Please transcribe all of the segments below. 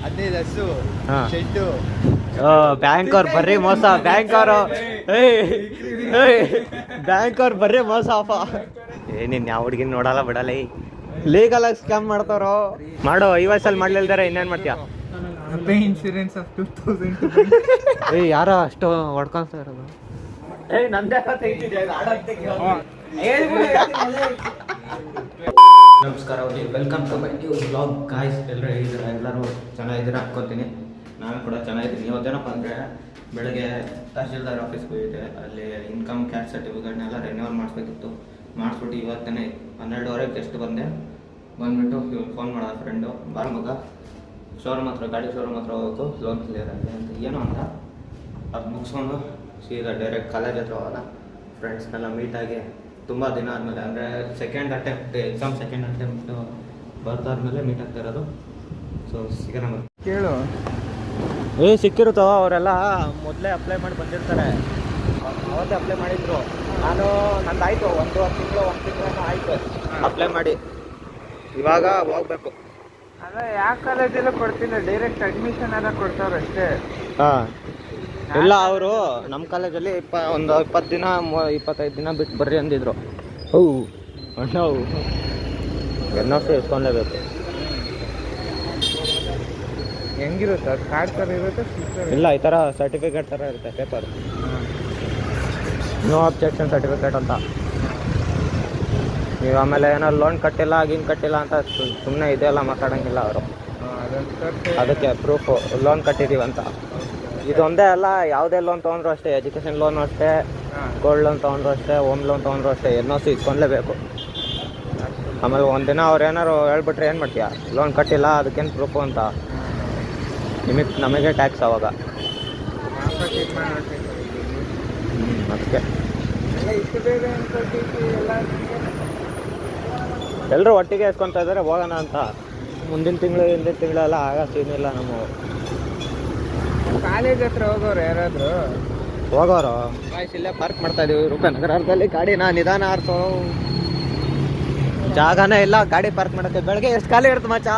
15 ಹಸು ಹಾ. Shed. Bank ಅವ್ರು ಬರ್ರಿ ಮೋಸ, ಬ್ಯಾಂಕ್ ಅವರು ಬ್ಯಾಂಕ್ ಅವ್ರು ಬರ್ರಿ ಮೋಸ ಅಪ್ಪ. ಏನಿನ್ ಯಾವ ಹುಡುಗಿನ ನೋಡಲ್ಲ ಬಿಡಲ್ಲ. ಲೀಗಲ್ ಆಗಿ ಸ್ಕ್ಯಾಮ್ ಮಾಡ್ತಾರೋ. ಮಾಡೋ ಈ ವಯಸ್ಸಲ್ಲಿ ಮಾಡ್ಲಿಲ್ದಾರೆ ಇನ್ನೇನ್ ಮಾಡ್ತೀಯ? Insurance of 2000. ಯಾರೋ ಅಷ್ಟು ಹೊಡ್ಕೊಂತ ಇರೋದು. ನಮಸ್ಕಾರ, welcome to my new vlog guys. ಎಲ್ಲರೂ ಹೇಗಿದ್ದೀರಾ? ಎಲ್ಲರೂ ಚೆನ್ನಾಗಿದ್ದೀರಾ ಅನ್ಕೋತೀನಿ. ನಾನು ಕೂಡ ಚೆನ್ನಾಗಿದ್ದೀನಿ. ಇವತ್ತೇನಪ್ಪ ಅಂದರೆ ಬೆಳಗ್ಗೆ ತಹಶೀಲ್ದಾರ್ ಆಫೀಸ್ಗೆ ಹೋಗಿದ್ದೆ. ಅಲ್ಲಿ ಇನ್ಕಮ್ ಕ್ಯಾಸ್ಟ್ ಸರ್ಟಿಫಿಕೇಟ್ನೆಲ್ಲ ರಿನ್ಯೂವಲ್ ಮಾಡಿಸ್ಬೇಕಿತ್ತು. ಮಾಡಿಸ್ಬಿಟ್ಟು ಇವತ್ತೇ 12:30 ಜಸ್ಟ್ ಬಂದುಬಿಟ್ಟು ಇವ್ರು ಫೋನ್ ಮಾಡೋದು ಫ್ರೆಂಡು, ಬಾರ್ ಮಗ ಶೋರೂಮ್ ಹತ್ರ, ಗಾಡಿ ಶೋರೂಮ್ ಹತ್ರ ಹೋಗ್ಬೇಕು, ಲೋನ್ ಕ್ಲಿಯರ್ ಆಗಿದೆ ಅಂತ ಏನೋ ಅಂತ. ಅದು ಮುಗಿಸ್ಕೊಂಡು ಸೀದಾ ಡೈರೆಕ್ಟ್ ಕಾಲೇಜ್ ಹತ್ರ ಹೋಗೋಣ. ಫ್ರೆಂಡ್ಸ್ನೆಲ್ಲ ಮೀಟಾಗಿ ತುಂಬ ದಿನ ಆದಮೇಲೆ, ಅಂದರೆ ಸೆಕೆಂಡ್ ಅಟೆಂಪ್ಟ್ ಬರ್ದಾದ್ಮೇಲೆ ಮೀಟ್ ಆಗ್ತಾ ಇರೋದು. ಸೊ ಸಿಗೋಣ ಕೇಳು. ಸಿಕ್ಕಿರುತ್ತೋ. ಅವರೆಲ್ಲ ಮೊದಲೇ ಅಪ್ಲೈ ಮಾಡಿ ಬಂದಿರ್ತಾರೆ. ಅವತ್ತೇ ಅಪ್ಲೈ ಮಾಡಿದ್ರು. ನಂದಾಯಿತು ಒಂದು ತಿಂಗಳೇನೋ ಆಯಿತು ಅಪ್ಲೈ ಮಾಡಿ. ಇವಾಗ ಹೋಗ್ಬೇಕು. ಅಲ್ಲ, ಯಾವ ಕಾಲೇಜೆಲ್ಲ ಕೊಡ್ತಿಲ್ಲ, ಡೈರೆಕ್ಟ್ ಅಡ್ಮಿಷನ್ ಎಲ್ಲ ಕೊಡ್ತಾವ್ರೆ ಅಷ್ಟೇ. ಹಾಂ, ಇಲ್ಲ ಅವರು ನಮ್ಮ ಕಾಲೇಜಲ್ಲಿ ಒಂದು 20 ದಿನ 25 ದಿನ ಬಿಟ್ಟು ಬರ್ರಿ ಅಂದಿದ್ರು. ನಾವು NOC ಇಸ್ಕೊಂಡೇಬೇಕು. ಹೆಂಗಿರುತ್ತೆ ಅದು? ಕಾರ್ಡ್ ಥರ ಇರುತ್ತೆ? ಇಲ್ಲ, ಈ ಥರ ಸರ್ಟಿಫಿಕೇಟ್ ಥರ ಇರುತ್ತೆ, ಪೇಪರ್. ನೋ ಅಬ್ಜೆಕ್ಷನ್ ಸರ್ಟಿಫಿಕೇಟ್ ಅಂತ. ನೀವು ಆಮೇಲೆ ಏನೋ ಲೋನ್ ಕಟ್ಟಿಲ್ಲ ಅಂತ ಸುಮ್ಮನೆ ಇದೆಲ್ಲ ಮಾತಾಡೋಂಗಿಲ್ಲ ಅವರು. ಅದಕ್ಕೆ ಪ್ರೂಫು ಲೋನ್ ಕಟ್ಟಿದ್ದೀವಿ ಅಂತ. ಇದೊಂದೇ ಅಲ್ಲ, ಯಾವುದೇ ಲೋನ್ ತೊಗೊಂಡ್ರು ಅಷ್ಟೇ, ಎಜುಕೇಷನ್ ಲೋನು ಅಷ್ಟೇ, ಗೋಲ್ಡ್ ಲೋನ್ ತೊಗೊಂಡ್ರು ಅಷ್ಟೇ, ಹೋಮ್ ಲೋನ್ ತೊಗೊಂಡ್ರು ಅಷ್ಟೇ, NOC ಇಸ್ಕೊಂಡ್ಲೇಬೇಕು. ಆಮೇಲೆ ಒಂದಿನ ಅವ್ರು ಏನಾರು ಹೇಳ್ಬಿಟ್ರೆ ಏನು ಮಾಡ್ತೀಯ? ಲೋನ್ ಕಟ್ಟಿಲ್ಲ, ಅದಕ್ಕೇನು ಪ್ರೂಫು ಅಂತ ನಮಗೆ ಟ್ಯಾಕ್ಸ್ ಅವಾಗ. ಅದಕ್ಕೆ ಎಲ್ಲರೂ ಒಟ್ಟಿಗೆ ಇಸ್ಕೊತಾ ಇದ್ದಾರೆ, ಹೋಗೋಣ ಅಂತ. ಹಿಂದಿನ ತಿಂಗಳೆಲ್ಲ ಆಗ ಸೀನಿಲ್ಲ. ನಮ್ಮ ಕಾಲೇಜ್ ಹತ್ರ ಹೋಗೋರು ಯಾರಾದ್ರು ಹೋಗೋರು ಇಲ್ಲೇ ಪಾರ್ಕ್ ಮಾಡ್ತಾ ಇದೀವಿ ರೂಪನಗರದಲ್ಲಿ. ಗಾಡಿನ ನಿಧಾನ ಆರ್ಸೋ, ಜಾಗನೇ ಇಲ್ಲ ಗಾಡಿ ಪಾರ್ಕ್ ಮಾಡೋಕ್ಕೆ. ಬೆಳಗ್ಗೆ ಎಷ್ಟು ಖಾಲಿ ಇರುತ್ತೆ ಮಚ್ಚಾ?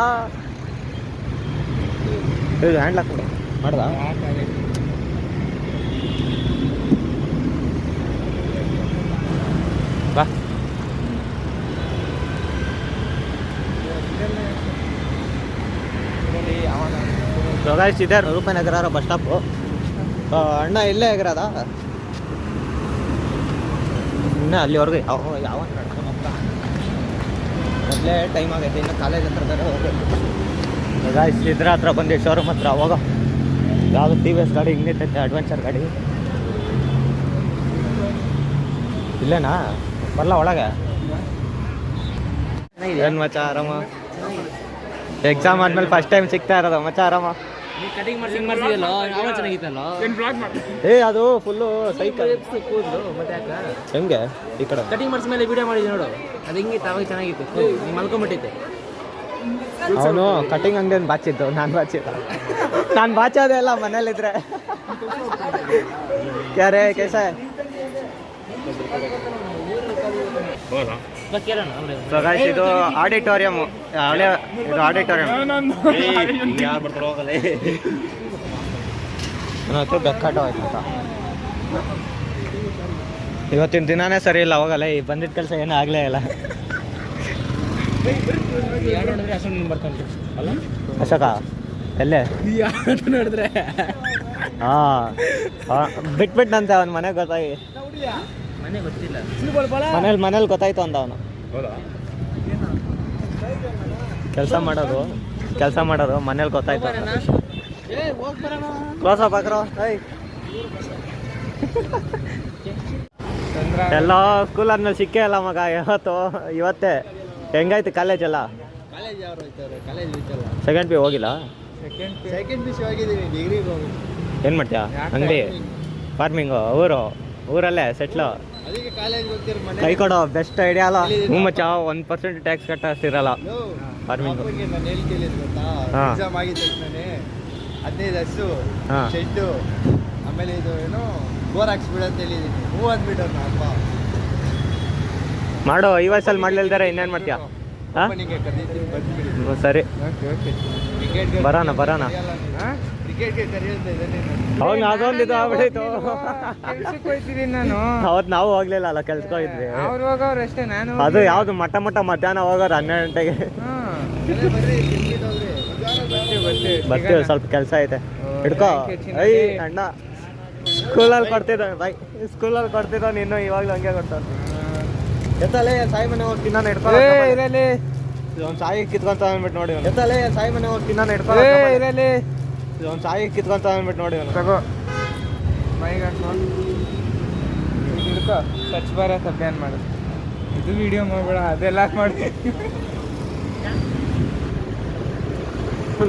ಇದು ಹ್ಯಾಂಡ್ ಲಾಕ್ ಮಾಡ್ದ? ಬಾ. ಇದೆ ರೂಪನಗರ ಬಸ್ ಸ್ಟಾಪು. ಅಣ್ಣ ಇಲ್ಲೇ ಆಗಿರೋದ? ಇನ್ನೂ ಅಲ್ಲಿವರೆಗೂ ಯಾವ ನಡ್ಕೊಂಬ. ಮೊದಲೇ ಟೈಮ್ ಆಗೈತೆ, ಇನ್ನು ಕಾಲೇಜ್ ಹತ್ರ ಬೇರೆ ಹೋಗ್ಬೇಕು. ಇದ್ರ ಹತ್ರ ಬಂದು ಶೋರೂಮ್ ಹತ್ರ ಹೋಗೋ. ಯಾವುದು TVS ಗಾಡಿ ಹಿಂಗೈತೆ, ಅಡ್ವೆಂಚರ್ ಗಾಡಿ. ಇಲ್ಲೇನಾ? ಬರಲ್ಲ ಒಳಗೆ? ಏನು ಮಚ್ಚ ಆರಾಮ? ಎಕ್ಸಾಮ್ ಆದ್ಮೇಲೆ ಫಸ್ಟ್ ಟೈಮ್ ಸಿಗ್ತಾ ಇರೋದು ಮಚ್ಚ ಆರಾಮ? ಅದು ಫುಲ್ಲು ಸೈಕಲ್ ಕೂದಲು ಮತ್ತೆ ಹೆಂಗೆ ಈ ಕಡೆ ಕಟಿಂಗ್ ಮಾಡಿಸ್ಮೇಲೆ ವಿಡಿಯೋ ಮಾಡಿದ್ವಿ ನೋಡು, ಅದು ಹಿಂಗಿತ್ತು, ಅವಾಗ ಚೆನ್ನಾಗಿತ್ತು. ನೀವು ಮಲ್ಕೊಂಬಿಟ್ಟಿದ್ದೆ. ಅವನು ಕಟಿಂಗ್ ಅಂಗಡಿಯನ್ನು ಬಾಚಿದ್ದು, ನಾನು ಬಾಚೋದೇ ಇಲ್ಲ ಮನೇಲಿದ್ರೆ. ಯಾರೇ ಕೇಸ ಇದು ಆಡಿಟೋರಿಯಂ, ಹಳೆ ಇದು ಆಡಿಟೋರಿಯಂ. ಬೆಕ್ಕಾಟ ಹೋಯ್ತು ಅಂತ. ಇವತ್ತಿನ ದಿನಾನೇ ಸರಿ ಇಲ್ಲ, ಹೋಗಲ್ಲ. ಈ ಬಂದಿದ್ದ ಕೆಲಸ ಏನೂ ಆಗಲೇ ಇಲ್ಲ. ಅಶೋಕ ಎಲ್ಲೇ ನೋಡಿದ್ರೆ ಬಿಟ್ಬಿಟ್ಟಂತೆ ಅವನ ಮನೆಗೆ ಗೊತ್ತಾಗಿ. ಮನೆ ಗೊತ್ತಿಲ್ಲ, ಮನೇಲಿ ಗೊತ್ತಾಯ್ತು ಅಂತ ಅವನು. ಕೆಲಸ ಮಾಡೋದು ಮನೇಲಿ ಗೊತ್ತಾಯ್ತು. ಕ್ಲೋಸ್ ಅಪ್ ಹಾಕ್ರೋ. ಎಲ್ಲ ಸ್ಕೂಲ್ ಆದ್ಮೇಲೆ ಸಿಕ್ಕೇ ಅಲ್ಲ ಮಗ. ಇವತ್ತೇ ಹೆಂಗಾಯ್ತು ಕಾಲೇಜ್ ಎಲ್ಲ? ಸೆಕೆಂಡ್ ಪಿ ಹೋಗಿಲ್ಲ? ಸೆಕೆಂಡ್ ಪಿ ಹೋಗಿದ್ದೀವಿ, ಡಿಗ್ರಿಗೆ ಹೋಗಿ. ಏನು ಮಾಡ್ತೀಯಾ? ಅಂಗಡಿ ಫಾರ್ಮಿಂಗು, ಊರಲ್ಲೇ ಸೆಟ್ಲು. ಅದಕ್ಕೆ ಕಾಲೇಜ್ ಹೋಗ್ತೀರ, ಕೈ ಕೊಡೋ ಬೆಸ್ಟ್ ಐಡಿಯಾ ಅಲ್ಲ? ಮಚ್ಚ 1% ಟ್ಯಾಕ್ಸ್ ಕಟ್ಟಿರಲ್ಲ ಫಾರ್ಮಿಂಗ್. ನಾನು ಹೇಳಿ ಕೇಳಿದ್ ಗೊತ್ತಾ? ಎಕ್ಸಾಮ್ ಆಗಿದ ತಕ್ಷಣನೇ 15 ಹಸು ಶೆಡ್ಡು, ಆಮೇಲೆ ಇದು ಏನು ಬೋರ್ ಹಾಕ್ಸ್ಬಿಡ ಅಂತ ಹೇಳಿದ್ದೀನಿ. ಹೂ ಅಂದ್ಬಿಟ್ಟವ್ರು ನಾ ಅಪ್ಪ. ಮಾಡೋ ಈ ವಯಸ್ಸಲ್ಲಿ ಮಾಡ್ಲಿಲ್ದಾರೆ ಇನ್ನೇನು ಮಾಡ್ತೀಯಾ? ಕರ್ದಿದ್ದೀನಿ, ಬಂದ್ಬಿಡಿ. ಸರಿ. ಓಕೆ. ಕ್ರಿಕೆಟ್ಗೆ ಬರೋಣ ಕ್ರಿಕೆಟ್ಗೆ ಕರೆಯುತ್ತೆ ಇದನ್ನೇ ಅವಾಗ ಅದೊಂದು ಇದು ಆಗ್ಬಿಟ್ಟಿತ್ತು ಕೆಲ್ಸಕ್ಕೆ ಹೋಗ್ತಿದ್ದೀನಿ ನಾನು. ಅವತ್ತು ನಾವು ಹೋಗ್ಲಿಲ್ಲ ಅಲ್ಲ ಕೆಲ್ಸಕ್ಕೆ ಹೋಗಿದ್ವಿ. ಅವ್ರು ಹೋಗೋರು ಅಷ್ಟೇ, ನಾನು ಅದು ಯಾವ್ದು ಮಟ್ಟ ಮಧ್ಯಾಹ್ನ ಹೋಗೋರು 12 ಗಂಟೆಗೆ. ಬರ್ರಿ ತಿನ್ಬಿಟ್ಟು ಹೋಗ್ರಿ. ಬರ್ತೀವಿ, ಸ್ವಲ್ಪ ಕೆಲಸ ಐತೆ. ಹಿಡ್ಕೋ. ಐ ಅಣ್ಣ ಸ್ಕೂಲಲ್ಲಿ ಕೊಡ್ತಿದ್ದ ಬೈ, ಸ್ಕೂಲಲ್ಲಿ ಕೊಡ್ತಿದ್ದ ನೀನು ಇವಾಗಲೂ ಹಂಗೆ ಕೊಡ್ತಾನೆ. ಎತ್ತಲೇ ಸಾಯಿ ಮನೆ ಹೋಗಿ ತಿನ್ನೋಣ ಹಿಡ್ಕೊ. ಇರಲಿ ಒಂದು ಸಾಯಿ ಕಿತ್ಕೊಂತ ಅಂದ್ಬಿಟ್ಟು ನೋಡಿ. ಎತ್ತಲೇ ಸಾಯಿ ಮನೆ ಹೋಗಿ ತಿನ್ನೋಣ ಹಿಡ್ಕೊ. ಇರಲಿ ಒಂದು ಸಾಯಿ ಕಿತ್ಕೊಂತ ಅಂದ್ಬಿಟ್ಟು ನೋಡಿ. ತಗೋ ಮೈಗೆ ಹಾಕೊಂಡು ಹಿಡ್ಕೊ. ಸ್ವಚ್ಛ ಭಾರತ್ ಅಭಿಯಾನ ಮಾಡು. ಇದು ವಿಡಿಯೋ ಮಾಡಬೇಡ, ಅದೆಲ್ಲ ಮಾಡಿ.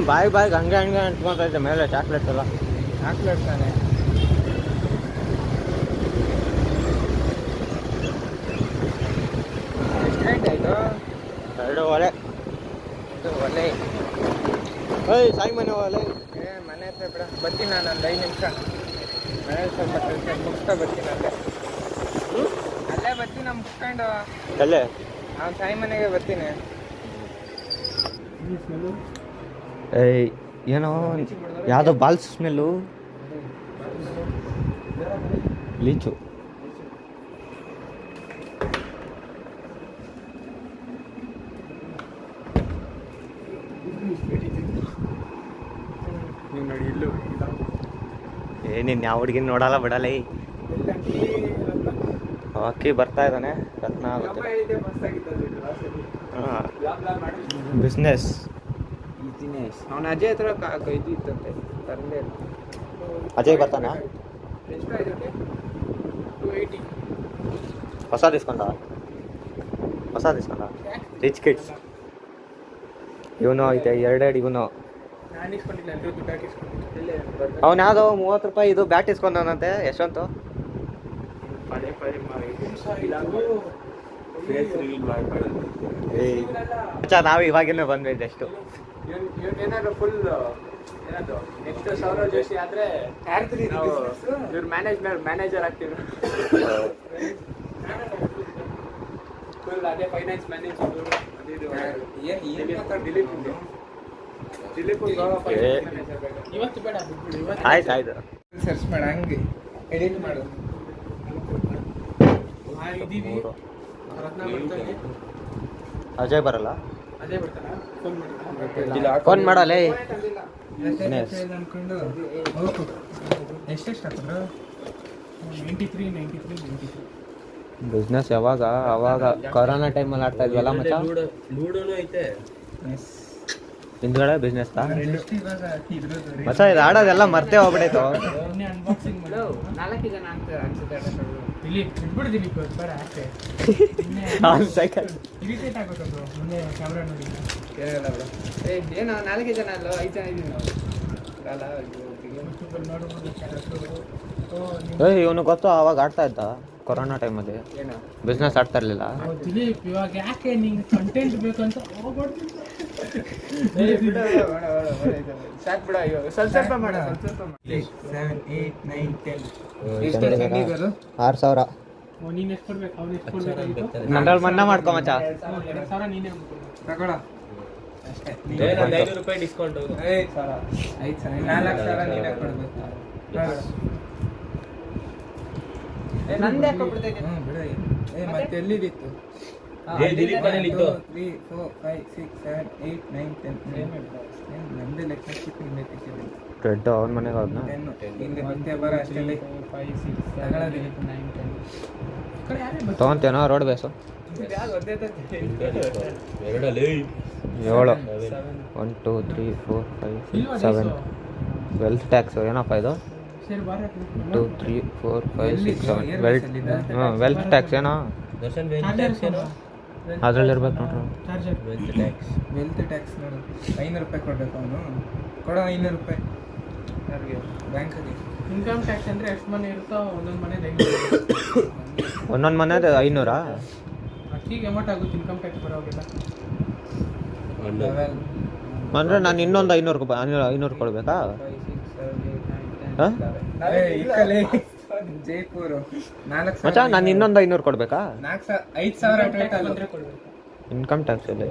ಬಾಯಿಗೆ ಹಂಗೆ ಅಂಟ್ಕೊಂತೈತೆ ಮೇಲೆ ಚಾಕ್ಲೇಟ್ಸ್ ಎಲ್ಲ. ಚಾಕ್ಲೇಟ್ ತಾನೆ. ಎಷ್ಟು ಗಂಟೆ ಆಯಿತು? 2:15. ಒಳ್ಳೆ ಏಯ್ ಸಾಯಿ ಮನೆ ಹೋಗಲ್ಲ. ಮನೆ ಹತ್ರ ಬಿಡ, ಬರ್ತೀನಿ ನಾನು ಒಂದು 5 ನಿಮಿಷ. ಮನೆ ಸ್ವಲ್ಪ ಕೆಲಸ ಮುಗಿಸ್ತಾ ಬರ್ತೀನಿ. ಅಲ್ಲೇ ಬರ್ತೀನಿ, ನಾನು ಮುಗಿಸ್ಕೊಂಡು ಅಲ್ಲೇ ಅವ್ನು ಸಾಯಿ ಮನೆಗೆ ಬರ್ತೀನಿ. ಏಯ್ ಏನೋ ಯಾವುದೋ ಬಾಲ್ಸ್ ಸ್ಮೆಲ್ಲು. ಲೀಚು. ನೀವು ನೋಡಿ ಇಲ್ಲೂ ಏನಿನ್ ಯಾವ ಹುಡುಗಿನ ನೋಡಲ್ಲ ಬಿಡಲ್ಲ. ಅಕ್ಕಿ ಬರ್ತಾ ಇದ್ದಾನೆ, ರತ್ನ ಆಗುತ್ತೆ. ಹಾಂ ಬಿಸ್ನೆಸ್. ಅವನ ಅಜಯ್ ಹತ್ರ ಇದು ಇತ್ತಂತೆ, ತರಲೇ ಇಲ್ಲ. ಅಜಯ್ ಬರ್ತಾನ? ಎಷ್ಟು ಆಯ್ತು? 280. ಹೊಸ ಡಿಸ್ಕೌಂಟ ರಿಚ್ ಕಿಡ್ಸ್. ಇವನು ಐತೆ 2 ಇವನು. ನಾನು ಇಸ್ಕೊಂಡಿಲ್ಲ, ಎಲ್ಲರೂ ದುಡ್ಡು ಹಾಕಿ ಇಸ್ಕೊಂಡಿಲ್ಲ. ಅವ್ನು ಯಾವುದೋ 30 ರೂಪಾಯಿ ಇದು ಬ್ಯಾಟ್ ಇಸ್ಕೊಂಡವನಂತೆ. ಎಷ್ಟಂತು? ನಾವು ಇವಾಗಿನ ಬಂದ್ವಿ ಎಷ್ಟು. ಏನಾದ್ರು ಫುಲ್ ಏನದು ನೆಕ್ಸ್ಟ್ ಸೌರವ್ ಜೋಶಿ ಆದ್ರೆ ಇವ್ರ ಮ್ಯಾನೇಜರ್ ಆಗ್ತೀವಿ. ಫುಲ್ ಅದೇ ಫೈನಾನ್ಸ್ ಮ್ಯಾನೇಜರ್. ಇವತ್ತು ಬೇಡ, ಆಯ್ತು ಸರ್ಚ್ ಮಾಡ, ಹಂಗೆ ಎಡಿಟ್ ಮಾಡು. ಅಜಯ್ ಬರಲ್ಲ. ಅದೇ ಬರ್ತಾನ? ಫೋನ್ ಮಾಡಲ್ಲ. ಅನ್ಕೊಂಡು ಎಷ್ಟೆಷ್ಟು ಹಾಕಿದ್ರು? 93. ಬಿಸ್ನೆಸ್ ಅವಾಗ ಕೊರೋನಾ ಟೈಮಲ್ಲಿ ಆಡ್ತಾ ಇದ್ವಲ್ಲ ಮಚ್ಚ. ಲೂಡೋನು ಐತೆ. ಹಿಂದ್ಗಡೆ ಬಿಸ್ನೆಸ್ ಮಚ್ಚ. ಇದು ಆಡೋದೆಲ್ಲ ಮರ್ತೇ ಹೋಗ್ಬಿಡೈತು. ಅನ್ಬಾಕ್ಸಿಂಗ್ ಮಾಡು. 4 ಜನ ಅನ್ಸುತ್ತೆ. ಇಲ್ಲಿ ಇಟ್ಬಿಡ್ತೀನಿ ಬೇಡ ಅಷ್ಟೇ. ಸೈಕಲ್ ಇರಿಟೇಟ್ ಆಗೋದು ಮುಂದೆ ಕ್ಯಾಮ್ರಾ ನೋಡಿ. ಕೇಳಲ್ಲ ಬಿಡ. ಏನೋ 4 ಜನ ಅಲ್ಲ, 5 ಜನ ಇದೀವಿ ನಾವು. ಇವನು ಗೊತ್ತು ಅವಾಗ ಆಡ್ತಾ ಇದ್ದ ಕೊರೋನಾ ಟೈಮಲ್ಲಿ. ಏನೋ ಬಿಸ್ನೆಸ್ ಆಡ್ತಾ ಇರ್ಲಿಲ್ಲ. ದಿಲೀಪ್ ಇವಾಗ ಯಾಕೆ ನಿಂಗೆ ಕಂಟೆಂಟ್ ಬೇಕಂತ ಸಾಕು ಬಿಡ. ಇವಾಗ ಸ್ವಲ್ಪ ಮಾಡ. 7, 8, 9, 10. 6,000. ನೀನು ಎಷ್ಟು ಕೊಡ್ಬೇಕು? ಅವ್ನು ಎಷ್ಟು ಕೊಡ್ಬೇಕಾಗಿತ್ತು? ನಂದ್ರಲ್ಲಿ ಮನ್ನಾ ಮಾಡ್ಕೊ ಮಚ್ಚ. 2,000 ನೀನೇ ತಗೊಳ ಅಷ್ಟೇ. 500 ರೂಪಾಯಿ ಡಿಸ್ಕೌಂಟ್. 5,000 4,000 ನೀನೇ ಕೊಡ್ಬೇಕು. ನಂದೇ ಹಾಕೊಬಿಡ್ತೈತೆ. ಮತ್ತೆ ಎಲ್ಲಿದಿತ್ತು? ದಿಲೀಪ್ ಮನೇಲಿ ಇತ್ತು. 3, 4, 5, 6, 7, 8, 9, 10. ನಂದೇ ಲೆಕ್ಕ ಹಿಂದೆ ತೆಗಿಸಿದೆ. ರೆಡ್ ಅವನ ಮನೆಗೆ ಹೋದ್ನ. 10 ಹಿಂದೆ ಮತ್ತೆ ಬರ ಅಷ್ಟೇ. 5, 6, 7, 8, 9, 10. ತೊಗೊಂತೇನೋ ರೋಡ್ ಬೇಸು. ಬ್ಯಾಗ್ ಒಂದೇ ಎರಡಲ್ಲಿ 7. 1 2 3 4 5 6 7. ವೆಲ್ತ್ ಟ್ಯಾಕ್ಸ್ ಏನಪ್ಪ ಇದು? 2 3 4 5 6 7 ವೆಲ್ತ್. ವೆಲ್ತ್ ಟ್ಯಾಕ್ಸ್ ಏನೋ ದರ್ಶನ್ ಟ್ಯಾಕ್ಸ್ ಏನೋ ಅದ್ರಲ್ಲಿ ಇರ್ಬೇಕು ನೋಡ್ರಿ. ವೆಲ್ತ್ ಟ್ಯಾಕ್ಸ್ ನೋಡು. 500 ರೂಪಾಯಿ ಕೊಡ್ಬೇಕು ಅವನು. ಕೊಡೋ 500 ರೂಪಾಯಿ ಯಾರಿಗೆ? ಬ್ಯಾಂಕಲ್ಲಿ. ಇನ್ಕಮ್ ಟ್ಯಾಕ್ಸ್ ಅಂದರೆ ಎಷ್ಟು ಮನೆ ಇರುತ್ತೋ ಒಂದೊಂದು ಮನೆದು 500. ಒಂದೊಂದು ಮನೆದು 500. ಅಷ್ಟಿಗೆ ಅಮೌಂಟ್ ಆಗುತ್ತೆ ಇನ್ಕಮ್ ಟ್ಯಾಕ್ಸ್ ಬರೋವಾಗಿಲ್ಲ. ಅಂದರೆ ನಾನು ಇನ್ನೊಂದು 500 ಕೊಡಬೇಕಾ? ಜೈಪುರ್ 4,000. ಮಚ್ಚ ನಾನು ಇನ್ನೊಂದು 500 ಕೊಡಬೇಕಾ? 5,000 ಟೋಟಲ್ ಇನ್ಕಮ್ ಟ್ಯಾಕ್ಸ್ ಅಲ್ಲಿ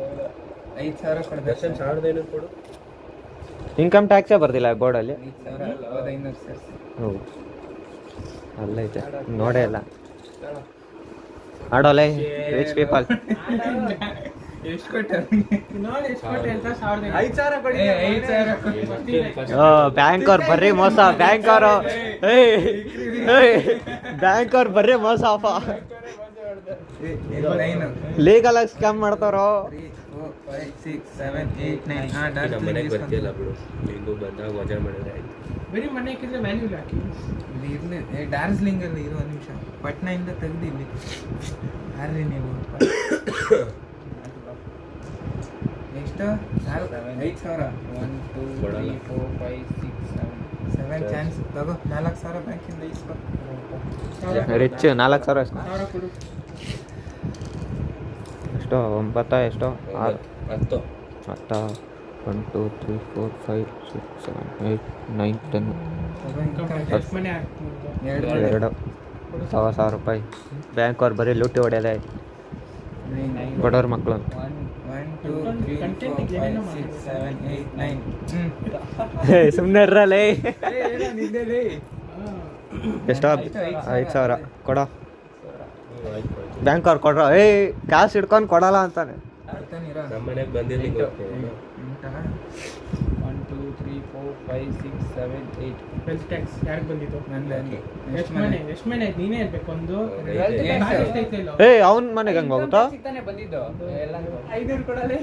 5,000 ಕೊಡಬೇಕು. ದರ್ಶನ್ 1,500 ಕೊಡು. ಇನ್ಕಮ್ ಟ್ಯಾಕ್ಸೇ ಬರ್ದಿಲ್ಲ ಬೋರ್ಡಲ್ಲಿ. 5,500 ಸರ್. ಹೌದು ಅಲ್ಲೈತೆ ನೋಡೇ ಇಲ್ಲ. ಆಡೋಲೆ ರಿಚ್ ಪೀಪಲ್. ಎಷ್ಟು ಕೊಟ್ಟೆ ನೋಡಿ, ಎಷ್ಟು ಕೊಟ್ಟೆ ಅಂತ? 5,000 ಕೊಡಿ. 5,000 ಬ್ಯಾಂಕ್ ಅವ್ರು ಬರ್ರಿ ಮೋಸ, ಬ್ಯಾಂಕ್ ಅವರು ಬ್ಯಾಂಕ್ ಅವ್ರು ಬರ್ರಿ ಮೋಸ ಅಪ್ಪ. ಲೀಗಲ್ ಆಗಿ ಸ್ಕ್ಯಾಮ್ ಮಾಡ್ತಾರೋ. 3, 4, 5, 6, 7, 8, 9. ನಮ್ಮ ಮನೆಗೆ ಬರ್ತಿಲ್ಲ ಬಿಡು, ನೀನು ಬಂದಾಗ ವಜಾ ಮಾಡಿದ್ರೆ ಆಯ್ತು. ಬರೀ ಮನೆ ಹಾಕಿದ್ರೆ ಮ್ಯಾನ್ಯೂಲ್ ಹಾಕಿ ಇರಲಿ. ಡಾರ್ಜಿಲಿಂಗ್ ಅಲ್ಲಿ ಇರೋ ನಿಮಿಷ ಪಟ್ನಾಯಿಂದ ತೆಗ್ದು ಇಲ್ಲಿ ಯಾರ್ರಿ ನೀವು? ಎಷ್ಟು? 5,000. 1, 2, 3, 4, 5, 6, 7 ಚಾನ್ಸ್ ತಗೋ. 4,000 ಬ್ಯಾಂಕಿಂದ ಇಸ್ಕೊ. ರಿಚ್ 4,000 ಎಷ್ಟು? 1,000 ಕೊಡು. ಎಷ್ಟೋ 9 ಎಷ್ಟೋ 6 10 10 1 2 3 4 5 6 7 8 9 10 ಎಷ್ಟು ಮನೆ ಹಾಕ್ತೀನಿ? 2 1,000 ರೂಪಾಯಿ. ಬ್ಯಾಂಕ್ ಅವ್ರು ಬರೀ ಲೂಟಿ ಹೊಡೆಯೋದೇ ಬಡವ್ರ ಮಕ್ಕಳು. 1, 2, 3, 4, 5, 6, 7, 8, 9. ಸುಮ್ಮನೆ ಇರಲೇ. ಎಷ್ಟೋ 5,000 ಕೊಡೋ. ಬ್ಯಾಂಕ್ ಅವ್ರು ಕೊಡ್ರ. ಕ್ಯಾಶ್ ಇಟ್ಕೊಂಡು ಕೊಡಲ್ಲ ಅಂತಾನೆ. ನಮ್ಮ ಮನೆಗೆ ಬಂದಿರ್ಲಿಕ್ಕೆ 1, 2, 3, 4, 5, 6, 7, 8. ವೆಲ್ತ್ ಟ್ಯಾಕ್ಸ್ ಯಾರಿಗೆ ಬಂದಿದ್ದು? ನಂದು. ಎಷ್ಟು ಮನೆ ಆಯ್ತು? ನೀನೇ ಇರ್ಬೇಕು. ಒಂದು ಅವನ ಮನೆಗೆ ಹಂಗೆ ಹೋಗುತ್ತಾ? ಬಂದಿದ್ದು 500 ಕೊಡಲೇ.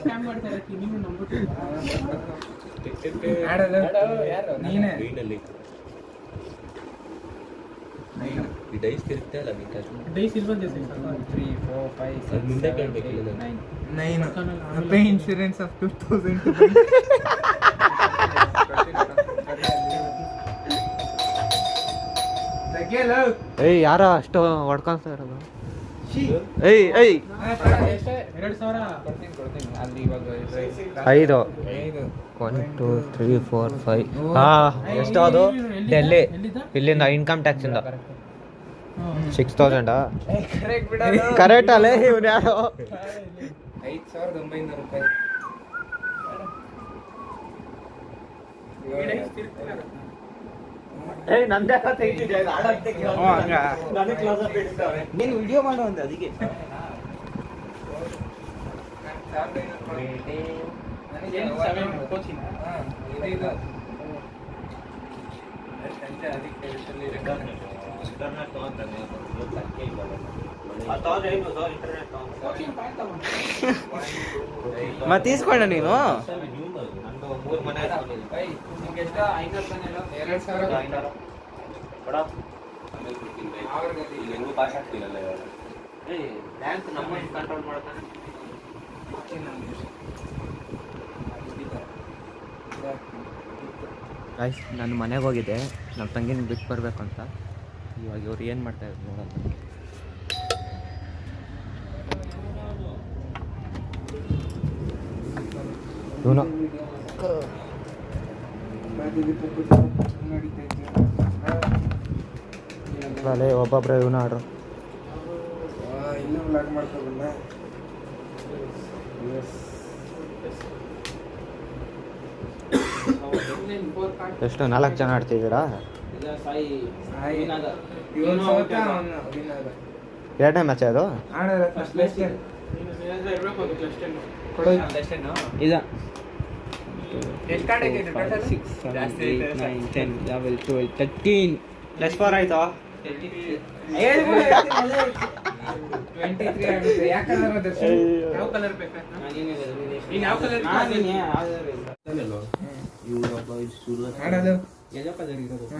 ಸ್ಕ್ಯಾಮ್ ಮಾಡ್ತಾರೆ. ನೀನು ನಂಬಿಟ್ಟು ನೀನೇ ಗ್ರೀನಲ್ಲಿ ಈ ಡೈಸ್ ತಿರುಗ್ತಾ ಇಲ್ಲ ಬೇಕಾದ್ರೆ. ಡೈಸ್ ಇಲ್ಲಿ ಬಂದಿದೆ. 3, 4, 5, 6, ಅದು ಮುಂದೆ ಕೇಳಬೇಕಿಲ್ಲ 9. 9 ಪೇ ಇನ್ಶೂರೆನ್ಸ್ ಆಫ್ 2,000. ಯಾರ ಅಷ್ಟು ಹೊಡ್ಕೊಂತ ಇರೋದು? 2,000 ಕೊಡ್ತೀನಿ. ಅಲ್ಲಿ ಇವಾಗ 5 1 2 3 4 5. ಎಷ್ಟು ಅದು? ಡೆಲ್ಲಿ ಇಲ್ಲಿಂದ ಇನ್ಕಮ್ ಟ್ಯಾಕ್ಸ್ ಇಂದ 6,000. ಕರೆಕ್ಟ್ ಅಲ್ಲೇ ಇವ್ನು ಯಾರು? 5,900 ರೂಪಾಯಿ. ನೀನು ವಿಡಿಯೋ ಮಾಡು ಅಂತ ಅದಕ್ಕೆ. ಮತ್ತೆ ಈಸ್ಕೊಂಡ ನೀನು? ಬ್ಯಾಂಕ್ ನಮ್ಮ ಕಂಟ್ರೋಲ್ ಮಾಡ್ತಾನೆ. ನಾನು ಮನೆಗೆ ಹೋಗಿದ್ದೆ ನಮ್ಮ ತಂಗಿನ ಬಿಟ್ಟು ಬರಬೇಕು ಅಂತ. ಇವಾಗ ಇವ್ರು ಏನು ಮಾಡ್ತಾ ಇದ್ರು ನೋಡೋಣ. ಇವನು ಅಲ್ಲೇ ಒಬ್ಬೊಬ್ಬರೇ ಇವನು ಆಡ್ರು. ಇನ್ನೂ ವ್ಲಾಗ್ ಮಾಡ್ಕೋಬಲ್ಲ. ಎಷ್ಟು 4 ಜನ ಆಡ್ತಿದ್ದೀರಾ? ಎರಡನೇ ಮ್ಯಾಚ್ ಅದು. ಇಲ್ಲ +4 ಆಯ್ತಾ? 23 ಯಾವ ಕಲರ್ ಬೇಕಾ? ಯಾವ ಕಲರ್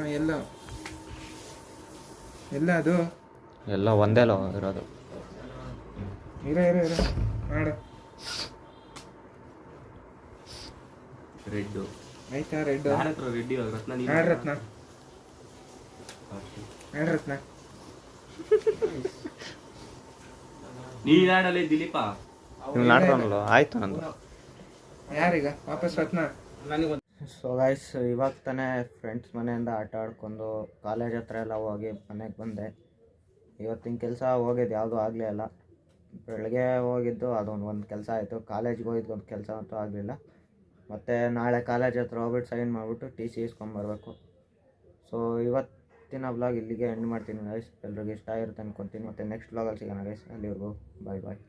ಎಲ್ಲ ಅದು ಎಲ್ಲ ಒಂದೇ ಇರೋದು. ಇರೋ ಮಾಡು. ರೆಡ್ ಆಯ್ತಾ? ರೆಡ್ ರೆಡ್ಡಿ ಆಡ್ರತ್ನ ನೀನ್ ಆಡಲೇ ದಿಲೀಪ. ನೀವು ನಾಡ್ತಾನಲ್ಲ ಆಯ್ತು ನಂದು. ಯಾರೀಗ ವಾಪಸ್ ರತ್ನ? ಸೊ ಗೈಸ್, ಇವಾಗ ತಾನೇ ಫ್ರೆಂಡ್ಸ್ ಮನೆಯಿಂದ ಆಟ ಆಡ್ಕೊಂಡು ಕಾಲೇಜ್ ಹತ್ರ ಎಲ್ಲ ಹೋಗಿ ಮನೆಗೆ ಬಂದೆ. ಇವತ್ತಿನ ಕೆಲಸ ಹೋಗಿದ್ದು ಯಾವುದೂ ಆಗಲೇ ಇಲ್ಲ. ಬೆಳಗ್ಗೆ ಹೋಗಿದ್ದು ಅದೊಂದು ಕೆಲಸ ಆಯಿತು. ಕಾಲೇಜ್ಗೆ ಹೋಗಿದ್ದು ಒಂದು ಕೆಲಸ ಅಂತೂ ಆಗಲಿಲ್ಲ. ಮತ್ತು ನಾಳೆ ಕಾಲೇಜ್ ಹತ್ರ ಹೋಗ್ಬಿಟ್ಟು ಸೈನ್ ಮಾಡಿಬಿಟ್ಟು ಟಿ ಸಿ ಇಸ್ಕೊಂಬರ್ಬೇಕು. ಸೊ ಇವತ್ತಿನ ವ್ಲಾಗ್ ಇಲ್ಲಿಗೆ ಎಂಡ್ ಮಾಡ್ತೀನಿ ಗೈಸ್. ಎಲ್ರಿಗೂ ಇಷ್ಟ ಆಗಿರುತ್ತೆ ಅನ್ಕೊತೀನಿ. ಮತ್ತು ನೆಕ್ಸ್ಟ್ ವ್ಲಾಗಲ್ಲಿ ಸಿಗೋಣ ಗೈಸ್. ಅಲ್ಲಿವರೆಗೂ ಬಾಯ್ ಬಾಯ್.